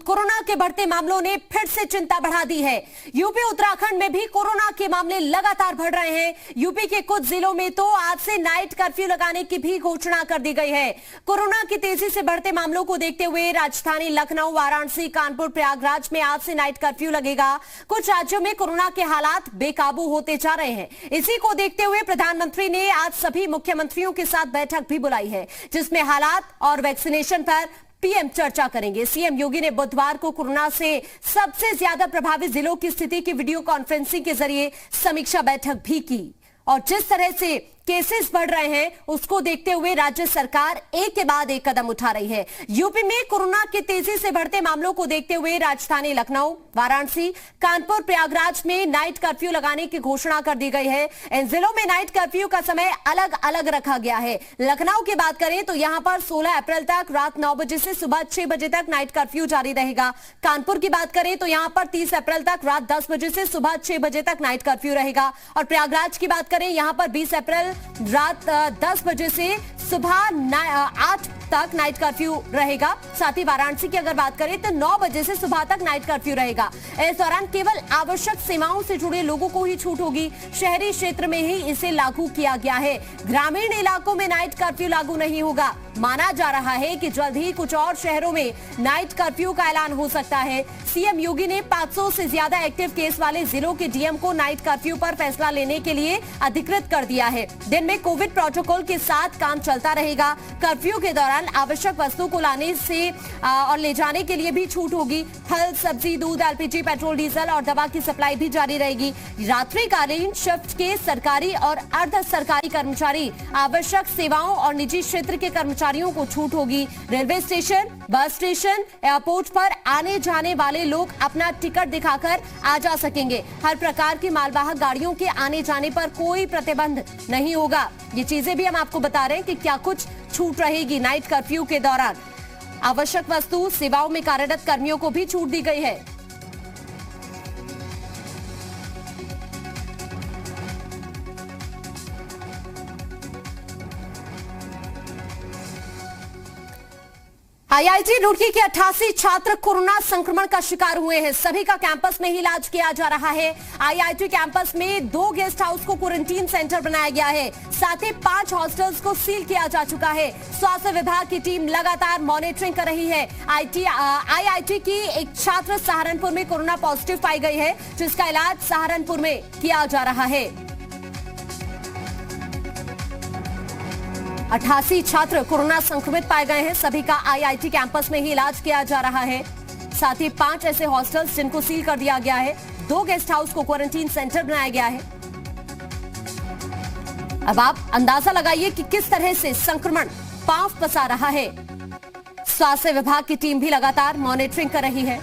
Corona के बढ़ते मामलों ने फिर से चिंता बढ़ा दी है। यूपी उत्तराखंड में भी कोरोना के मामले लगातार बढ़ रहे हैं। यूपी के कुछ जिलों में तो आज से नाइट कर्फ्यू लगाने की भी घोषणा कर दी गई है। कोरोना की तेजी से बढ़ते मामलों को देखते हुए राजधानी लखनऊ, वाराणसी, कानपुर, प्रयागराज में आज से नाइट कर्फ्यू लगेगा। कुछ राज्यों में कोरोना के हालात बेकाबू होते जा रहे हैं। इसी को देखते हुए प्रधानमंत्री ने आज सभी मुख्यमंत्रियों के साथ बैठक भी बुलाई है, जिसमें हालात और वैक्सीनेशन पर पीएम चर्चा करेंगे। सीएम योगी ने बुधवार को कोरोना से सबसे ज्यादा प्रभावित जिलों की स्थिति की वीडियो कॉन्फ्रेंसिंग के जरिए समीक्षा बैठक भी की और जिस तरह से केसेस बढ़ रहे हैं उसको देखते हुए राज्य सरकार एक के बाद एक कदम उठा रही है। यूपी में कोरोना के तेजी से बढ़ते मामलों को देखते हुए राजधानी लखनऊ, वाराणसी, कानपुर, प्रयागराज में नाइट कर्फ्यू लगाने की घोषणा कर दी गई है। इन जिलों में नाइट कर्फ्यू का समय अलग अलग रखा गया है। लखनऊ की बात करें तो यहां पर 16 अप्रैल तक रात 9 बजे से सुबह 6 बजे तक नाइट कर्फ्यू जारी रहेगा। कानपुर की बात करें तो यहां पर 30 अप्रैल तक रात 10 बजे से सुबह 6 बजे तक नाइट कर्फ्यू रहेगा और प्रयागराज की बात करें यहां पर 20 अप्रैल रात 10 बजे से सुबह 8 तक नाइट कर्फ्यू रहेगा। साथ ही वाराणसी की अगर बात करें तो 9 बजे से सुबह तक नाइट कर्फ्यू रहेगा। इस दौरान केवल आवश्यक सेवाओं से जुड़े लोगों को ही छूट होगी। शहरी क्षेत्र में ही इसे लागू किया गया है। ग्रामीण इलाकों में नाइट कर्फ्यू लागू नहीं होगा। माना जा रहा है कि जल्द ही कुछ और शहरों में नाइट कर्फ्यू का ऐलान हो सकता है। सीएम योगी ने 500 से ज्यादा एक्टिव केस वाले जिलों के डीएम को नाइट कर्फ्यू पर फैसला लेने के लिए अधिकृत कर दिया है। दिन में कोविड प्रोटोकॉल के साथ काम चलता रहेगा। कर्फ्यू के दौरान आवश्यक वस्तुओं को लाने से और ले जाने के लिए भी छूट होगी। फल, सब्जी, दूध, एलपीजी, पेट्रोल, डीजल और दवा की सप्लाई भी जारी रहेगी। रात्रिकालीन शिफ्ट के सरकारी और अर्ध सरकारी कर्मचारी, आवश्यक सेवाओं और निजी क्षेत्र के कर्मचारियों को छूट होगी। Railway station, bus station, airport पर आने जाने वाले लोग अपना टिकट दिखाकर आ जा सकेंगे। हर प्रकार की मालवाहक गाड़ियों के आने जाने पर कोई प्रतिबंध नहीं होगा। ये चीजें भी हम आपको बता रहे हैं कि क्या कुछ छूट रहेगी नाइट कर्फ्यू के दौरान। आवश्यक वस्तु सेवाओं में कार्यरत कर्मियों को भी छूट दी गई है। आईआईटी रुड़की के 88 छात्र कोरोना संक्रमण का शिकार हुए हैं। सभी का कैंपस में ही इलाज किया जा रहा है। आईआईटी कैंपस में 2 गेस्ट हाउस को क्वारंटीन सेंटर बनाया गया है। साथ ही 5 हॉस्टल्स को सील किया जा चुका है। स्वास्थ्य विभाग की टीम लगातार मॉनिटरिंग कर रही है। आईआईटी की एक छात्र सहारनपुर में कोरोना पॉजिटिव पाई गई है, जिसका इलाज सहारनपुर में किया जा रहा है। 88 छात्र कोरोना संक्रमित पाए गए हैं। सभी का आईआईटी कैंपस में ही इलाज किया जा रहा है। साथ ही 5 ऐसे हॉस्टल्स जिनको सील कर दिया गया है। 2 गेस्ट हाउस को क्वारंटीन सेंटर बनाया गया है। अब आप अंदाजा लगाइए कि किस तरह से संक्रमण पांव पसा रहा है। स्वास्थ्य विभाग की टीम भी लगातार मॉनिटरिंग कर रही है।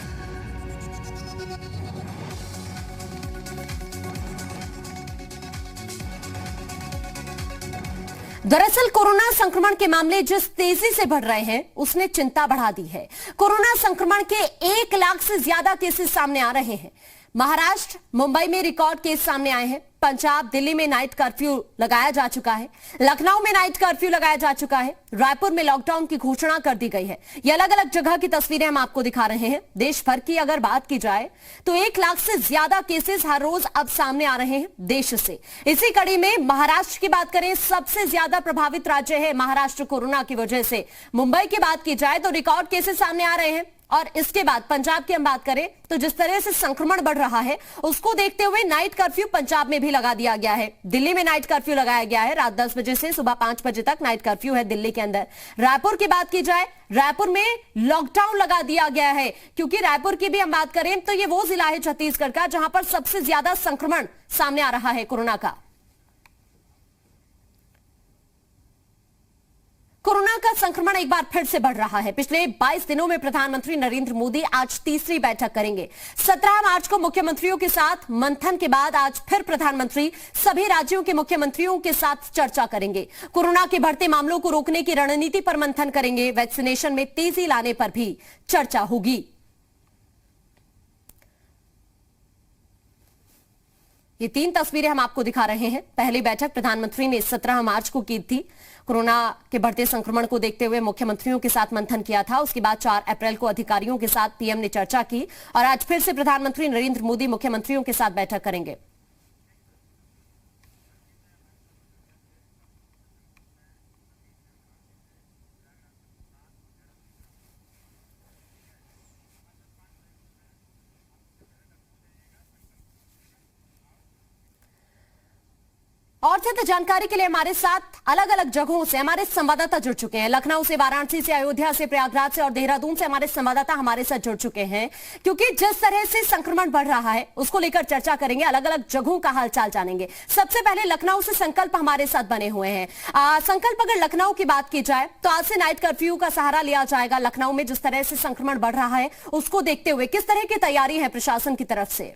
दरअसल कोरोना संक्रमण के मामले जिस तेजी से बढ़ रहे हैं उसने चिंता बढ़ा दी है। कोरोना संक्रमण के 1 लाख से ज्यादा केसेस सामने आ रहे हैं। महाराष्ट्र, मुंबई में रिकॉर्ड केस सामने आए हैं। पंजाब, दिल्ली में नाइट कर्फ्यू लगाया जा चुका है। लखनऊ में नाइट कर्फ्यू लगाया जा चुका है। रायपुर में लॉकडाउन की घोषणा कर दी गई है। ये अलग अलग जगह की तस्वीरें हम आपको दिखा रहे हैं। देश भर की अगर बात की जाए तो 1 लाख से ज्यादा केसेस हर रोज अब सामने आ रहे हैं देश से। इसी कड़ी में महाराष्ट्र की बात करें, सबसे ज्यादा प्रभावित राज्य है महाराष्ट्र कोरोना की वजह से। मुंबई की बात की जाए तो रिकॉर्ड केसेस सामने आ रहे हैं और इसके बाद पंजाब की हम बात करें तो जिस तरह से संक्रमण बढ़ रहा है उसको देखते हुए नाइट कर्फ्यू पंजाब में भी लगा दिया गया है। दिल्ली में नाइट कर्फ्यू लगाया गया है। रात 10 बजे से सुबह 5 बजे तक नाइट कर्फ्यू है दिल्ली के अंदर। रायपुर की बात की जाए, रायपुर में लॉकडाउन लगा दिया गया है, क्योंकि रायपुर की भी हम बात करें तो ये वो जिला है छत्तीसगढ़ का जहां पर सबसे ज्यादा संक्रमण सामने आ रहा है कोरोना का। कोरोना का संक्रमण एक बार फिर से बढ़ रहा है। पिछले 22 दिनों में प्रधानमंत्री नरेंद्र मोदी आज तीसरी बैठक करेंगे। 17 मार्च को मुख्यमंत्रियों के साथ मंथन के बाद आज फिर प्रधानमंत्री सभी राज्यों के मुख्यमंत्रियों के साथ चर्चा करेंगे। कोरोना के बढ़ते मामलों को रोकने की रणनीति पर मंथन करेंगे। वैक्सीनेशन में तेजी लाने पर भी चर्चा होगी। ये 3 तस्वीरें हम आपको दिखा रहे हैं। पहली बैठक प्रधानमंत्री ने 17 मार्च को की थी। कोरोना के बढ़ते संक्रमण को देखते हुए मुख्यमंत्रियों के साथ मंथन किया था। उसके बाद 4 अप्रैल को अधिकारियों के साथ पीएम ने चर्चा की और आज फिर से प्रधानमंत्री नरेंद्र मोदी मुख्यमंत्रियों के साथ बैठक करेंगे। और ज्यादा जानकारी के लिए हमारे साथ अलग अलग जगहों से हमारे संवाददाता जुड़ चुके हैं। लखनऊ से, वाराणसी से, अयोध्या से, प्रयागराज से और देहरादून से हमारे संवाददाता हमारे साथ जुड़ चुके हैं, क्योंकि जिस तरह से संक्रमण बढ़ रहा है उसको लेकर चर्चा करेंगे, अलग अलग जगहों का हालचाल जानेंगे। सबसे पहले लखनऊ से संकल्प हमारे साथ बने हुए हैं। संकल्प, अगर लखनऊ की बात की जाए तो आज से नाइट कर्फ्यू का सहारा लिया जाएगा। लखनऊ में जिस तरह से संक्रमण बढ़ रहा है उसको देखते हुए किस तरह की तैयारी है प्रशासन की तरफ से?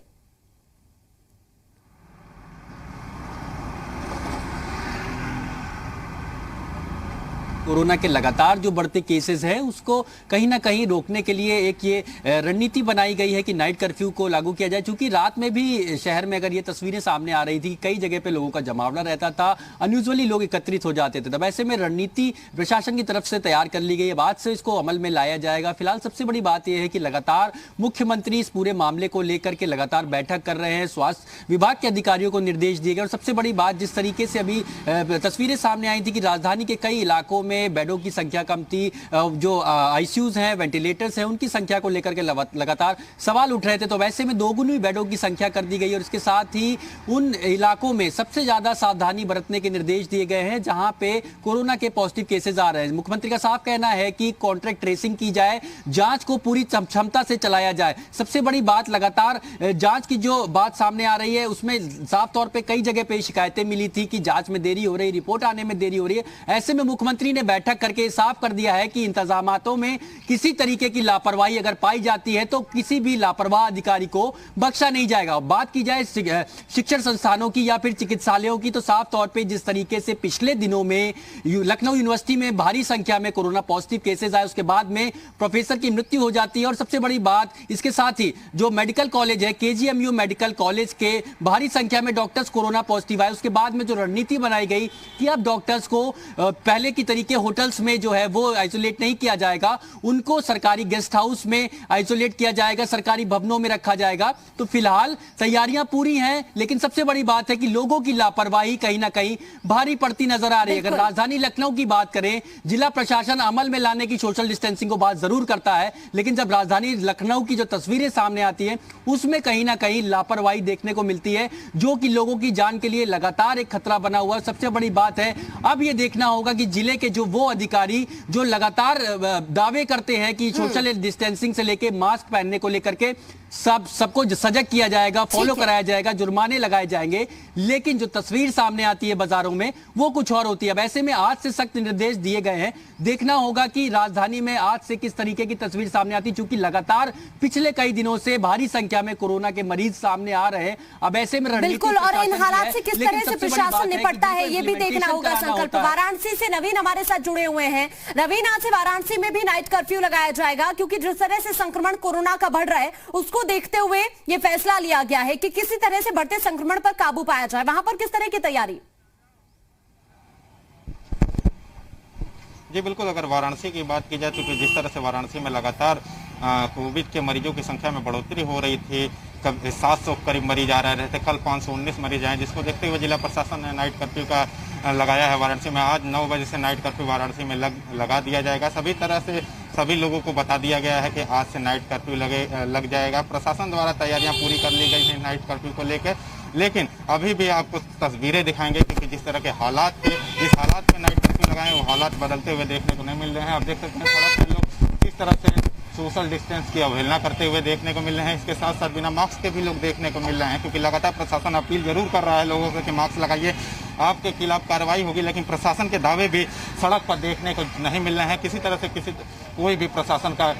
कोरोना के लगातार जो बढ़ते केसेस हैं उसको कहीं ना कहीं रोकने के लिए एक ये रणनीति बनाई गई है कि नाइट कर्फ्यू को लागू किया जाए। क्योंकि रात में भी शहर में अगर ये तस्वीरें सामने आ रही थी, कई जगह पे लोगों का जमावड़ा रहता था, अनयूजुअली लोग एकत्रित हो जाते थे। तब ऐसे में रणनीति प्रशासन की तरफ से तैयार कर ली गई है। बाद से इसको अमल में लाया जाएगा। फिलहाल सबसे बड़ी बात यह है कि लगातार मुख्यमंत्री इस पूरे मामले को लेकर के लगातार बैठक कर रहे हैं। स्वास्थ्य विभाग के अधिकारियों को निर्देश दिए गए और सबसे बड़ी बात, जिस तरीके से अभी तस्वीरें सामने आई थी कि राजधानी के कई इलाकों में बेडों की संख्या कम थी, जो आईसीयूज हैं, वेंटिलेटर्स हैं, उनकी संख्या को लेकर के लगातार सवाल उठ रहे थे। तो वैसे में दोगुनी बेडों की संख्या कर दी गई और इसके साथ ही उन इलाकों में सबसे ज्यादा सावधानी बरतने के निर्देश दिए गए हैं जहां पे कोरोना के पॉजिटिव केसेस आ रहे हैं। मुख्यमंत्री का साफ कहना है कि कॉन्ट्रैक्ट ट्रेसिंग की जाए, जांच को पूरी क्षमता से चलाया जाए। सबसे बड़ी बात, लगातार जांच की जो बात सामने आ रही है उसमें साफ तौर पे कई जगह पे शिकायतें मिली थी कि जांच में देरी हो रही, रिपोर्ट आने में देरी हो रही है। ऐसे में मुख्यमंत्री ने बैठक करके साफ कर दिया है कि इंतजामातों में किसी तरीके की लापरवाही अगर पाई जाती है तो किसी भी लापरवाह अधिकारी को बख्शा नहीं जाएगा। बात की जाए शिक्षण संस्थानों की या फिर चिकित्सालयों की, तो साफ तौर पे जिस तरीके से पिछले दिनों में लखनऊ यूनिवर्सिटी में भारी संख्या में कोरोना पॉजिटिव केसेस आए, उसके बाद में प्रोफेसर की मृत्यु हो जाती है। और सबसे बड़ी बात, इसके साथ ही जो मेडिकल कॉलेज है, केजीएमयू मेडिकल कॉलेज के भारी संख्या में डॉक्टर्स कोरोना पॉजिटिव आए। उसके बाद में जो रणनीति बनाई गई कि अब डॉक्टर्स को पहले की तरीके होटल्स में जो है वो आइसोलेट नहीं किया जाएगा, उनको सरकारी गेस्ट हाउस में आइसोलेट किया जाएगा, सरकारी भवनों में रखा जाएगा। तो फिलहाल तैयारियां पूरी हैं, लेकिन सबसे बड़ी बात है कि लोगों की लापरवाही कहीं ना कहीं भारी पड़ती नजर आ रही है। अगर राजधानी लखनऊ की बात करें, जिला प्रशासन अमल में लाने की सोशल डिस्टेंसिंग को बात जरूर करता है, लेकिन जब राजधानी लखनऊ की जो तस्वीरें सामने आती हैं उसमें कहीं ना कहीं लापरवाही देखने को मिलती है, जो कि लोगों की जान के लिए लगातार एक खतरा बना हुआ है। सबसे बड़ी बात है, अब यह देखना होगा कि जिले के जो वो अधिकारी जो लगातार दावे करते हैं कि सोशल डिस्टेंसिंग से लेके मास्क पहनने को लेकर के सबको सजग किया जाएगा, फॉलो कराया जाएगा, जुर्माने लगाए जाएंगे, लेकिन जो तस्वीर सामने आती है बाजारों में वो कुछ और होती है। वैसे में आज से सख्त निर्देश दिए गए हैं। देखना होगा कि राजधानी में आज से किस तरीके की तस्वीर सामने आती है, क्योंकि लगातार पिछले कई दिनों से भारी संख्या में कोरोना के मरीज सामने आ रहे हैं। अब ऐसे में बिल्कुल, और इन हालात से किस तरह से प्रशासन निपटता है ये भी देखना होगा। संकल्प, वाराणसी से नवीन हमारे साथ जुड़े हुए हैं। नवीन, आज से वाराणसी में भी नाइट कर्फ्यू लगाया जाएगा, क्योंकि जिस तरह से संक्रमण कोरोना का बढ़ रहा है उसको देखते हुए यह फैसला लिया गया है कि किसी तरह से बढ़ते संक्रमण पर काबू पाया जाए। वहां पर किस तरह की तैयारी? जी बिल्कुल, अगर वाराणसी की बात की जाए तो जिस तरह से वाराणसी में लगातार कोविड के मरीजों की संख्या में बढ़ोतरी हो रही थी, 700 करीब मरीज आ रहे थे, कल 519 मरीज आए, जिसको देखते हुए जिला प्रशासन ने नाइट कर्फ्यू का लगाया है वाराणसी में। आज 9 बजे से नाइट कर्फ्यू वाराणसी में लगा दिया जाएगा। सभी तरह से सभी लोगों को बता दिया गया है कि आज से नाइट कर्फ्यू लग जाएगा। प्रशासन द्वारा तैयारियां पूरी कर ली गई हैं नाइट कर्फ्यू को लेकर, लेकिन अभी भी आपको तस्वीरें दिखाएंगे क्योंकि जिस तरह के हालात थे, जिस हालात में नाइट कर्फ्यू लगाए वो हालात बदलते हुए देखने को नहीं मिल रहे हैं। आप देख सकते हैं थोड़ा सा लोग किस तरह से सोशल डिस्टेंस की अवहेलना करते हुए देखने को मिल रहे हैं। इसके साथ साथ बिना मास्क के भी लोग देखने को मिल रहे हैं, क्योंकि लगातार प्रशासन अपील जरूर कर रहा है लोगों से कि मास्क लगाइए, आपके खिलाफ कार्रवाई होगी, लेकिन प्रशासन के दावे भी सड़क पर देखने को नहीं मिल रहे हैं। किसी तरह से कोई भी प्रशासन का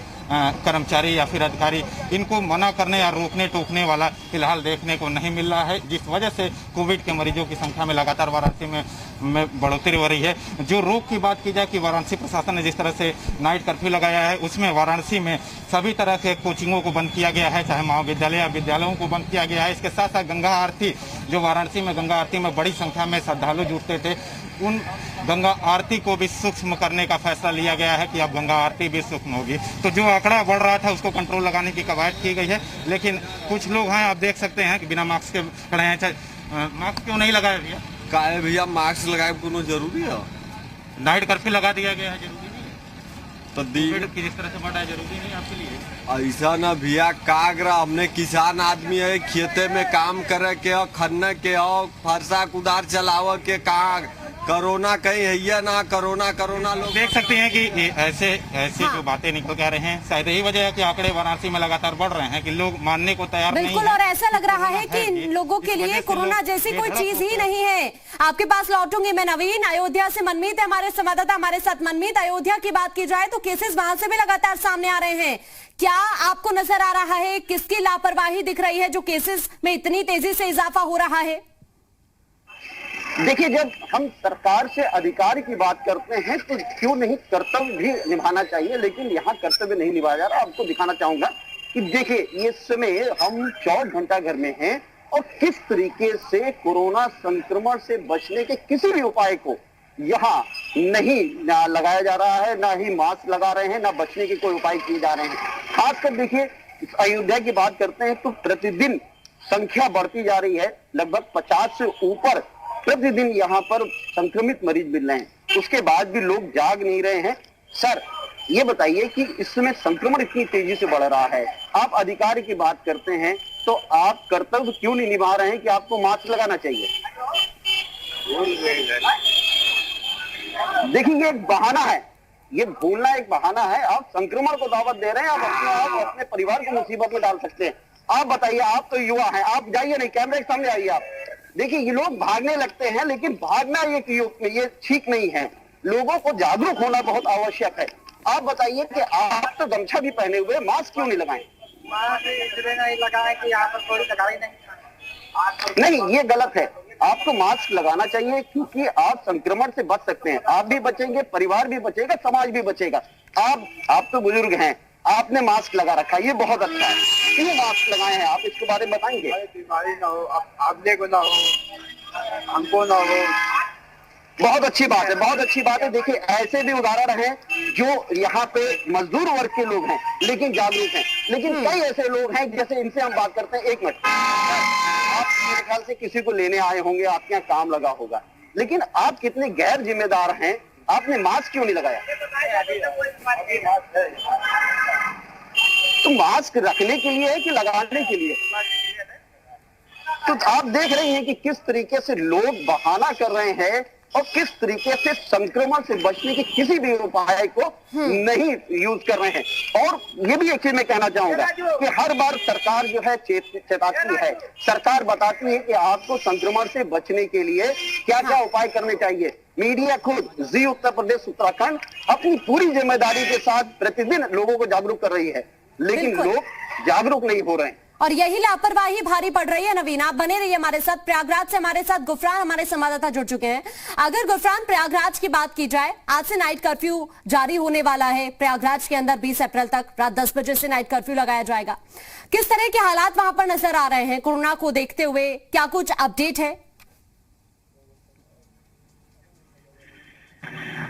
कर्मचारी या फिर अधिकारी इनको मना करने या रोकने टोकने वाला फिलहाल देखने को नहीं मिल रहा है, जिस वजह से कोविड के मरीजों की संख्या में लगातार वाराणसी में बढ़ोतरी हो रही है। जो रोक की बात की जाए कि वाराणसी प्रशासन ने जिस तरह से नाइट कर्फ्यू लगाया है, उसमें वाराणसी में सभी तरह के कोचिंगों को बंद किया गया है, चाहे महाविद्यालय या विद्यालयों को बंद किया गया है। इसके साथ साथ गंगा आरती, जो वाराणसी में गंगा आरती में बड़ी संख्या में श्रद्धालु जुटते थे, उन गंगा आरती को भी सूक्ष्म करने का फैसला लिया गया है कि अब गंगा आरती भी सूक्ष्म होगी। तो जो आंकड़ा बढ़ रहा था उसको कंट्रोल लगाने की कवायद की गई है। लेकिन कुछ लोग हैं, आप देख सकते हैं कि बिना मास्क के खड़े हैं। मास्क क्यों नहीं लगाया भैया? काहे भैया मास्क लगाए कोनो जरूरी है? नाइट कर्फ्यू लगा दिया गया है, जरूरी नहीं है? तो कोविड की जिस तरह से बढ़ रहा है, जरूरी नहीं है आपके लिए? ऐसा ना भैया, कागरा हमने किसान आदमी है, खेते में काम करे के हो, खन्ने के हो, फरसा कुदार चलाव के, कहाँ कोरोना कहीं है ना, कोरोना लोग देख सकते हैं कि ऐसे जो बातें निकल के आ रहे हैं, शायद यही वजह है कि आंकड़े वाराणसी में लगातार बढ़ रहे हैं कि लोग मानने को तैयार नहीं बिल्कुल, और ऐसा लग रहा है कि इन लोगों के लिए कोरोना जैसी कोई चीज ही नहीं है। आपके पास लौटूंगी मैं नवीन। अयोध्या से मनमीत है हमारे संवाददाता, हमारे साथ। मनमीत, अयोध्या की बात की जाए तो केसेस वहां से भी लगातार सामने आ रहे हैं। क्या आपको नजर आ रहा है किसकी लापरवाही दिख रही है जो केसेस में इतनी तेजी से इजाफा हो रहा है? देखिए, जब हम सरकार से अधिकार की बात करते हैं तो क्यों नहीं कर्तव्य भी निभाना चाहिए, लेकिन यहाँ कर्तव्य नहीं निभाया जा रहा। आपको दिखाना चाहूंगा कि देखिए, ये समय हम 24 घंटा घर में हैं और किस तरीके से कोरोना संक्रमण से बचने के किसी भी उपाय को यहाँ नहीं लगाया जा रहा है, ना ही मास्क लगा रहे हैं, ना बचने के कोई उपाय किए जा रहे हैं। खासकर देखिए, अयोध्या की बात करते हैं तो प्रतिदिन संख्या बढ़ती जा रही है। लगभग 50 से ऊपर प्रतिदिन यहाँ पर संक्रमित मरीज मिल रहे हैं, उसके बाद भी लोग जाग नहीं रहे हैं। सर, ये बताइए कि इस समय संक्रमण इतनी तेजी से बढ़ रहा है, आप अधिकार की बात करते हैं तो आप कर्तव्य क्यों नहीं निभा रहे हैं कि आपको मास्क लगाना चाहिए? देखिए, ये एक बहाना है, ये भूलना एक बहाना है। आप संक्रमण को दावत दे रहे हैं, आप अपने परिवार को मुसीबत में डाल सकते हैं। आप बताइए, आप तो युवा हैं, आप जाइए नहीं, कैमरे के सामने आइए आप। देखिए, ये लोग भागने लगते हैं, लेकिन भागना ये ठीक नहीं है। लोगों को जागरूक होना बहुत आवश्यक है। आप बताइए कि आप तो गमछा भी पहने हुए, मास्क क्यों नहीं लगाए? मास्क इसलिए नहीं लगाए कि यहाँ पर कोई लगाई नहीं, ये गलत है। आपको मास्क लगाना चाहिए क्योंकि आप संक्रमण से बच सकते हैं। आप भी बचेंगे, परिवार भी बचेगा, समाज भी बचेगा। आप तो बुजुर्ग हैं, आपने मास्क लगा रखा, ये बहुत अच्छा है। क्यों मास्क लगाए हैं आप, इसके बारे में बताएंगे? बीमारी ना हो, आपने को ना हो, हमको ना हो। बहुत अच्छी बात है, बहुत अच्छी बात है। देखिए, ऐसे भी उदाहरण हैं जो यहाँ पे मजदूर वर्ग के लोग हैं लेकिन जागरूक हैं, लेकिन कई ऐसे लोग हैं जैसे इनसे हम बात करते हैं। एक मिनट, आप मेरे ख्याल से किसी को लेने आए होंगे, आपके यहाँ काम लगा होगा, लेकिन आप कितने गैर जिम्मेदार हैं, आपने मास्क क्यों नहीं लगाया? तो मास्क रखने के लिए है कि लगाने के लिए? तो आप देख रहे हैं कि किस तरीके से लोग बहाना कर रहे हैं और किस तरीके से संक्रमण से बचने के किसी भी उपाय को नहीं यूज कर रहे हैं। और ये भी एक चीज मैं कहना चाहूंगा कि हर बार सरकार जो है चेताती है, सरकार बताती है कि आपको संक्रमण से बचने के लिए क्या क्या उपाय करने चाहिए। मीडिया खुद जी उत्तर प्रदेश उत्तराखंड अपनी पूरी जिम्मेदारी के साथ प्रतिदिन लोगों को जागरूक कर रही है, लेकिन लोग जागरूक नहीं हो रहे हैं और यही लापरवाही भारी पड़ रही है। नवीन, आप बने रहिए हमारे साथ। प्रयागराज से हमारे साथ गुफरान हमारे संवाददाता जुड़ चुके हैं। अगर गुफरान, प्रयागराज की बात की जाए, आज से नाइट कर्फ्यू जारी होने वाला है। प्रयागराज के अंदर 20 अप्रैल तक रात 10 बजे से नाइट कर्फ्यू लगाया जाएगा। किस तरह के हालात वहां पर नजर आ रहे हैं कोरोना को देखते हुए? क्या कुछ अपडेट है?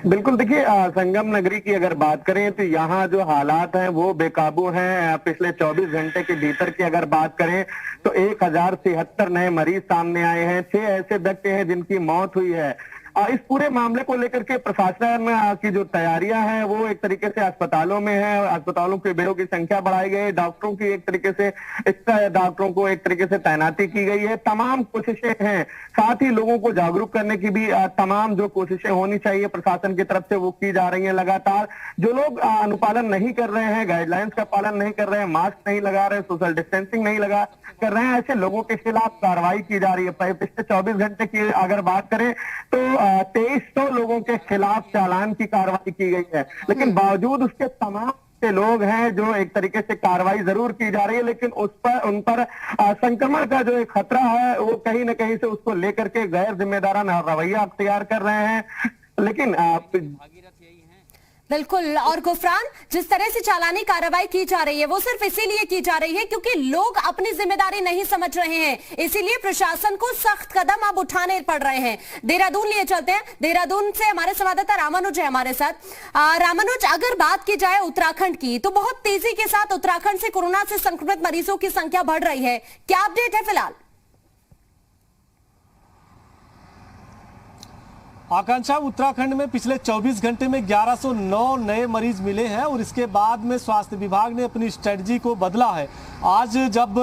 बिल्कुल, देखिए, संगम नगरी की अगर बात करें तो यहाँ जो हालात हैं वो बेकाबू हैं। पिछले 24 घंटे के भीतर की अगर बात करें तो 1073 नए मरीज सामने आए हैं। 6 ऐसे व्यक्ति हैं जिनकी मौत हुई है। इस पूरे मामले को लेकर के प्रशासन की जो तैयारियां हैं वो एक तरीके से अस्पतालों में है। अस्पतालों के बेडों की संख्या बढ़ाई गई है, डॉक्टरों की एक तरीके से डॉक्टरों को एक तरीके से तैनाती की गई है। तमाम कोशिशें हैं, साथ ही लोगों को जागरूक करने की भी तमाम जो कोशिशें होनी चाहिए प्रशासन की तरफ से वो की जा रही है लगातार। जो लोग अनुपालन नहीं कर रहे हैं, गाइडलाइंस का पालन नहीं कर रहे हैं, मास्क नहीं लगा रहे, सोशल डिस्टेंसिंग नहीं कर रहे हैं, ऐसे लोगों के खिलाफ कार्रवाई की जा रही है। पिछले 24 घंटे की अगर बात करें तो 2300 लोगों के खिलाफ चालान की कार्रवाई की गई है, लेकिन बावजूद उसके तमाम के लोग हैं जो एक तरीके से कार्रवाई जरूर की जा रही है, लेकिन उन पर संक्रमण का जो एक खतरा है वो कहीं ना कहीं से उसको लेकर के गैर जिम्मेदाराना रवैया अख्तियार कर रहे हैं। लेकिन बिल्कुल। और गुफरान, जिस तरह से चालानी कार्रवाई की जा रही है वो सिर्फ इसीलिए की जा रही है क्योंकि लोग अपनी जिम्मेदारी नहीं समझ रहे हैं, इसीलिए प्रशासन को सख्त कदम अब उठाने पड़ रहे हैं। देहरादून लिए चलते हैं। देहरादून से हमारे संवाददाता रामानुज है हमारे साथ। रामानुज, अगर बात की जाए उत्तराखंड की तो बहुत तेजी के साथ उत्तराखंड से कोरोना से संक्रमित मरीजों की संख्या बढ़ रही है, क्या अपडेट है फिलहाल? आकांक्षा, उत्तराखंड में पिछले 24 घंटे में 1109 नए मरीज मिले हैं और इसके बाद में स्वास्थ्य विभाग ने अपनी स्ट्रेटजी को बदला है। आज जब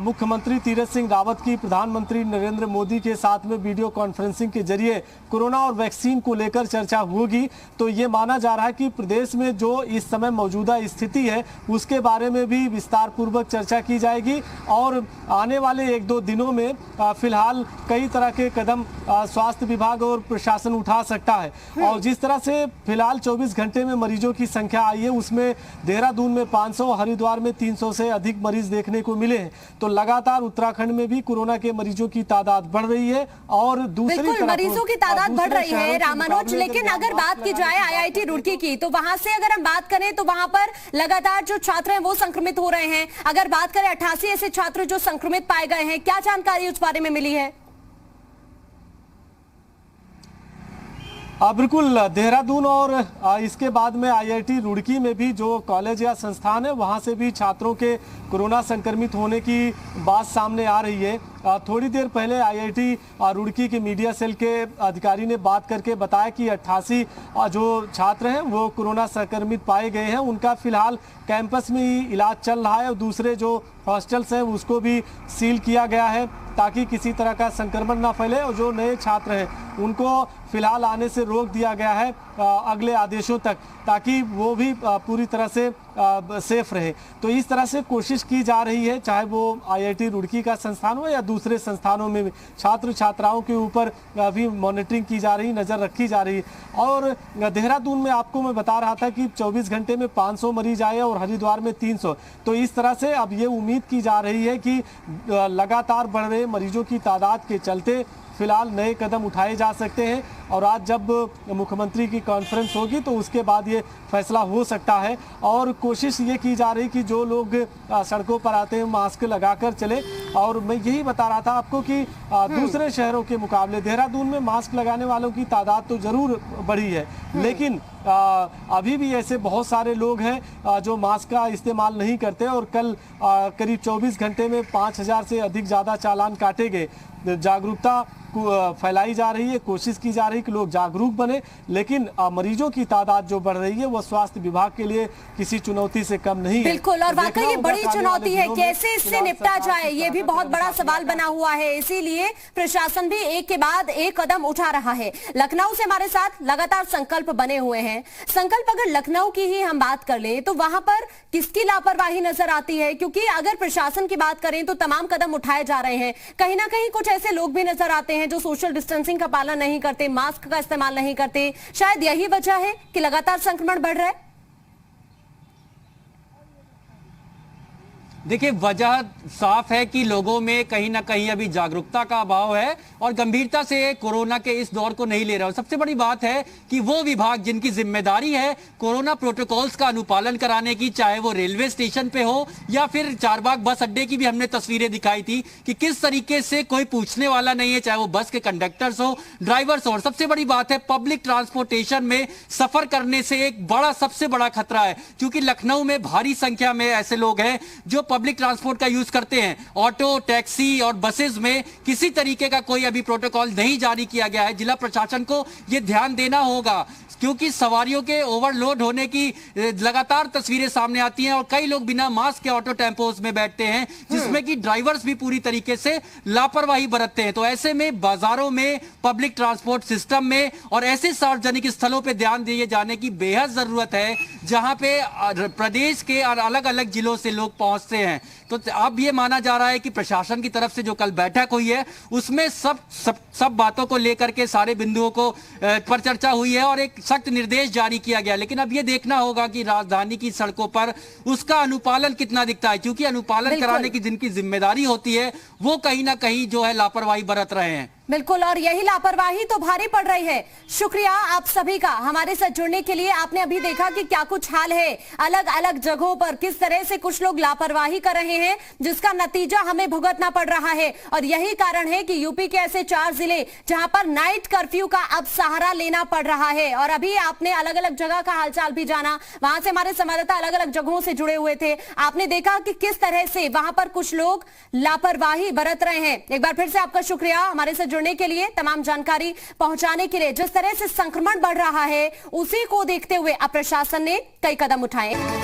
मुख्यमंत्री तीरथ सिंह रावत की प्रधानमंत्री नरेंद्र मोदी के साथ में वीडियो कॉन्फ्रेंसिंग के जरिए कोरोना और वैक्सीन को लेकर चर्चा होगी तो ये माना जा रहा है कि प्रदेश में जो इस समय मौजूदा स्थिति है उसके बारे में भी विस्तार पूर्वक चर्चा की जाएगी और आने वाले 1-2 दिनों में फिलहाल कई तरह के कदम स्वास्थ्य विभाग और प्रशासन उठा सकता है। और जिस तरह से फिलहाल 24 घंटे में मरीजों की संख्या आई है उसमें देहरादून में 500, हरिद्वार में 300 से अधिक मरीज देखने को मिले हैं, तो लगातार उत्तराखंड में भी कोरोना के मरीजों की तादाद बढ़ रही है और दूसरी तरफ मरीजों की तादाद बढ़ रही है रामानुज। लेकिन अगर बात की जाए IIT रुड़की की तो वहां से अगर हम बात करें तो वहां पर लगातार जो छात्र हैं वो संक्रमित हो रहे हैं। अगर बात करें 88 ऐसे छात्र जो संक्रमित पाए गए हैं, क्या जानकारी उस बारे में मिली है? बिल्कुल, देहरादून और इसके बाद में IIT रुड़की में भी जो कॉलेज या संस्थान है वहां से भी छात्रों के कोरोना संक्रमित होने की बात सामने आ रही है। थोड़ी देर पहले IIT रुड़की के मीडिया सेल के अधिकारी ने बात करके बताया कि 88 जो छात्र हैं वो कोरोना संक्रमित पाए गए हैं, उनका फिलहाल कैंपस में ही इलाज चल रहा है और दूसरे जो हॉस्टल्स हैं उसको भी सील किया गया है ताकि किसी तरह का संक्रमण ना फैले और जो नए छात्र हैं उनको फिलहाल आने से रोक दिया गया है अगले आदेशों तक, ताकि वो भी पूरी तरह से सेफ रहे। तो इस तरह से कोशिश की जा रही है, चाहे वो IIT रुड़की का संस्थान हो या दूसरे संस्थानों में भी छात्र छात्राओं के ऊपर भी मॉनिटरिंग की जा रही, नज़र रखी जा रही। और देहरादून में आपको मैं बता रहा था कि 24 घंटे में 500 मरीज आए और हरिद्वार में 300। तो इस तरह से अब ये उम्मीद की जा रही है कि लगातार बढ़ रहे मरीजों की तादाद के चलते फिलहाल नए कदम उठाए जा सकते हैं और आज जब मुख्यमंत्री की कॉन्फ्रेंस होगी तो उसके बाद ये फैसला हो सकता है। और कोशिश ये की जा रही कि जो लोग सड़कों पर आते हैं मास्क लगाकर चले। और मैं यही बता रहा था आपको कि दूसरे शहरों के मुकाबले देहरादून में मास्क लगाने वालों की तादाद तो जरूर बढ़ी है, लेकिन अभी भी ऐसे बहुत सारे लोग हैं जो मास्क का इस्तेमाल नहीं करते और कल करीब 24 घंटे में 5000 से अधिक ज़्यादा चालान काटे गए। जागरूकता फैलाई जा रही है, कोशिश की जा रही है कि लोग जागरूक बने, लेकिन मरीजों की तादाद जो बढ़ रही है वो स्वास्थ्य विभाग के लिए किसी चुनौती से कम नहीं है। बिल्कुल, और वाकई ये बड़ी चुनौती है, कैसे इससे निपटा जाए ये भी बहुत बड़ा सवाल बना हुआ है। इसीलिए प्रशासन भी एक के बाद एक कदम उठा रहा है। लखनऊ से हमारे साथ लगातार संकल्प बने हुए हैं। संकल्प, अगर लखनऊ की ही हम बात कर लें तो वहां पर किसकी लापरवाही नजर आती है? क्योंकि अगर प्रशासन की बात करें तो तमाम कदम उठाए जा रहे हैं, कहीं ना कहीं कुछ ऐसे लोग भी नजर आते हैं जो सोशल डिस्टेंसिंग का पालन नहीं करते, मास्क का इस्तेमाल नहीं करते। शायद यही वजह है कि लगातार संक्रमण बढ़ रहा है। देखिए, वजह साफ है कि लोगों में कहीं ना कहीं अभी जागरूकता का अभाव है और गंभीरता से कोरोना के इस दौर को नहीं ले रहा है। सबसे बड़ी बात है कि वो विभाग जिनकी जिम्मेदारी है कोरोना प्रोटोकॉल्स का अनुपालन कराने की, चाहे वो रेलवे स्टेशन पे हो या फिर चारबाग बस अड्डे की भी हमने तस्वीरें दिखाई थी कि किस तरीके से कोई पूछने वाला नहीं है, चाहे वो बस के कंडक्टर्स हो, ड्राइवर्स हो। और सबसे बड़ी बात है, पब्लिक ट्रांसपोर्टेशन में सफर करने से एक सबसे बड़ा खतरा है, क्योंकि लखनऊ में भारी संख्या में ऐसे लोग हैं जो पब्लिक ट्रांसपोर्ट का यूज करते हैं। ऑटो, टैक्सी और बसेस में किसी तरीके का कोई अभी प्रोटोकॉल नहीं जारी किया गया है। जिला प्रशासन को यह ध्यान देना होगा, क्योंकि सवारियों के ओवरलोड होने की लगातार तस्वीरें सामने आती हैं और कई लोग बिना मास्क के ऑटो टेम्पोस में बैठते हैं, जिसमें कि ड्राइवर्स भी पूरी तरीके से लापरवाही बरतते हैं। तो ऐसे में बाजारों में, पब्लिक ट्रांसपोर्ट सिस्टम में और ऐसे सार्वजनिक स्थलों पे ध्यान दिए जाने की बेहद जरूरत है जहां पे प्रदेश के और अलग अलग जिलों से लोग पहुंचते हैं। तो अब ये माना जा रहा है कि प्रशासन की तरफ से जो कल बैठक हुई है उसमें सब बातों को लेकर के सारे बिंदुओं को पर चर्चा हुई है और एक सख्त निर्देश जारी किया गया, लेकिन अब ये देखना होगा कि राजधानी की सड़कों पर उसका अनुपालन कितना दिखता है, क्योंकि अनुपालन कराने की जिनकी जिम्मेदारी होती है वो कहीं ना कहीं जो है लापरवाही बरत रहे हैं। बिल्कुल, और यही लापरवाही तो भारी पड़ रही है। शुक्रिया आप सभी का हमारे साथ जुड़ने के लिए। आपने अभी देखा कि क्या कुछ हाल है अलग अलग जगहों पर, किस तरह से कुछ लोग लापरवाही कर रहे हैं जिसका नतीजा हमें भुगतना पड़ रहा है। और यही कारण है कि यूपी के ऐसे 4 जिले जहां पर नाइट कर्फ्यू का अब सहारा लेना पड़ रहा है। और अभी आपने अलग अलग जगह का हालचाल भी जाना, वहां से हमारे संवाददाता अलग अलग जगहों से जुड़े हुए थे। आपने देखा कि किस तरह से वहां पर कुछ लोग लापरवाही बरत रहे हैं। एक बार फिर से आपका शुक्रिया हमारे साथ जुड़ने के लिए, तमाम जानकारी पहुंचाने के लिए। जिस तरह से संक्रमण बढ़ रहा है उसी को देखते हुए अब प्रशासन ने कई कदम उठाए।